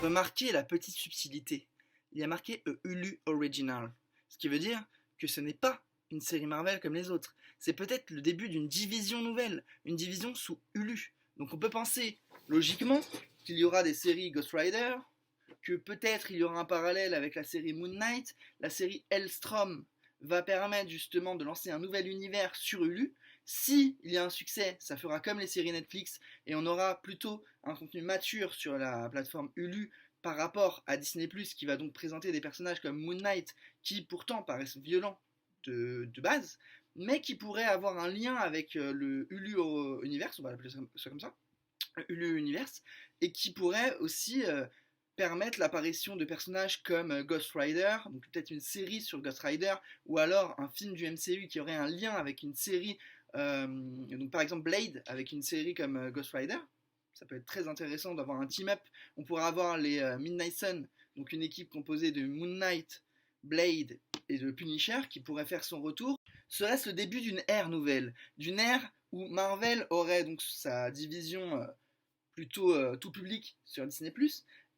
Remarquez la petite subtilité. Il y a marqué Hulu Original, ce qui veut dire que ce n'est pas une série Marvel comme les autres. C'est peut-être le début d'une division nouvelle, une division sous Hulu. Donc on peut penser logiquement qu'il y aura des séries Ghost Rider, que peut-être il y aura un parallèle avec la série Moon Knight, la série Hellstrom va permettre justement de lancer un nouvel univers sur Hulu. Si il y a un succès, ça fera comme les séries Netflix et on aura plutôt un contenu mature sur la plateforme Hulu par rapport à Disney+, qui va donc présenter des personnages comme Moon Knight qui pourtant paraissent violents de base, mais qui pourraient avoir un lien avec le Hulu Universe, on va l'appeler ça comme ça, Hulu Universe, et qui pourrait aussi permettre l'apparition de personnages comme Ghost Rider, donc peut-être une série sur Ghost Rider, ou alors un film du MCU qui aurait un lien avec une série, donc par exemple Blade, avec une série comme Ghost Rider. Ça peut être très intéressant d'avoir un team-up. On pourrait avoir les Midnight Sun, donc une équipe composée de Moon Knight, Blade et de Punisher qui pourrait faire son retour. Serait-ce le début d'une ère nouvelle, d'une ère où Marvel aurait donc sa division plutôt tout public sur Disney+,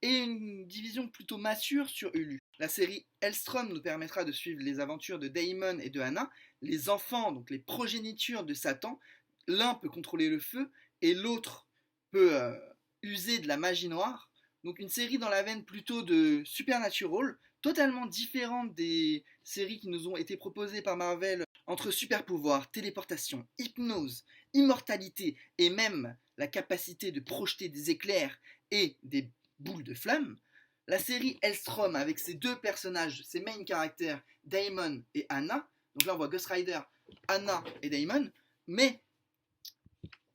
et une division plutôt mature sur Hulu. La série Hellstrom nous permettra de suivre les aventures de Daemon et de Hannah, les enfants, donc les progénitures de Satan. L'un peut contrôler le feu et l'autre peut user de la magie noire. Donc une série dans la veine plutôt de Supernatural, totalement différente des séries qui nous ont été proposées par Marvel entre super pouvoirs, téléportation, hypnose, immortalité et même la capacité de projeter des éclairs et des boules de flammes. La série Hellstrom avec ses deux personnages, ses main caractères, Daemon et Hannah. Donc là on voit Ghost Rider, Hannah et Daemon, mais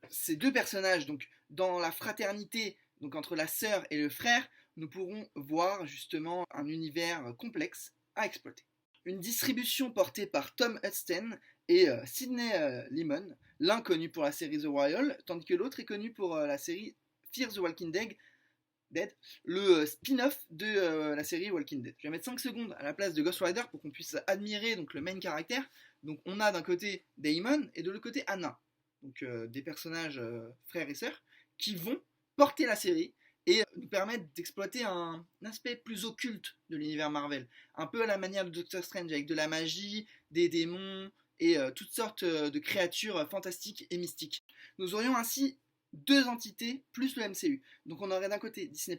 ces deux personnages, donc dans la fraternité, donc entre la sœur et le frère, nous pourrons voir justement un univers complexe à exploiter. Une distribution portée par Tom Huston et Sidney Lemon, l'un connu pour la série The Royal, tandis que l'autre est connu pour la série Fear the Walking Dead, le spin-off de la série Walking Dead. Je vais mettre 5 secondes à la place de Ghost Rider pour qu'on puisse admirer donc, le main caractère. Donc on a d'un côté Daemon et de l'autre côté Hannah. Donc des personnages frères et sœurs qui vont porter la série et nous permettre d'exploiter un aspect plus occulte de l'univers Marvel. Un peu à la manière de Doctor Strange avec de la magie, des démons et toutes sortes de créatures fantastiques et mystiques. Nous aurions ainsi deux entités plus le MCU. Donc on aurait d'un côté Disney+,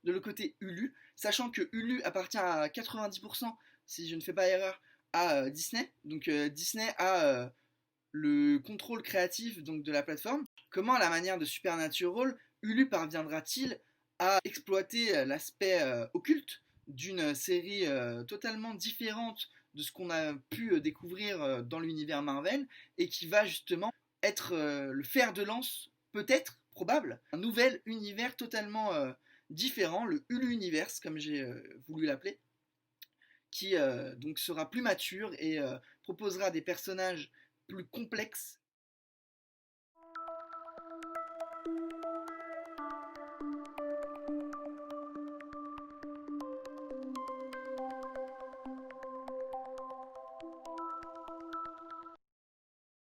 de l'autre côté Hulu, sachant que Hulu appartient à 90%, si je ne fais pas erreur, à Disney. Donc Disney a le contrôle créatif donc, de la plateforme. Comment, à la manière de Supernatural, Hulu parviendra-t-il à exploiter l'aspect occulte d'une série totalement différente de ce qu'on a pu découvrir dans l'univers Marvel et qui va justement être le fer de lance, peut-être, probable, un nouvel univers totalement différent, le Hulu Universe, comme j'ai voulu l'appeler, qui donc sera plus mature et proposera des personnages plus complexes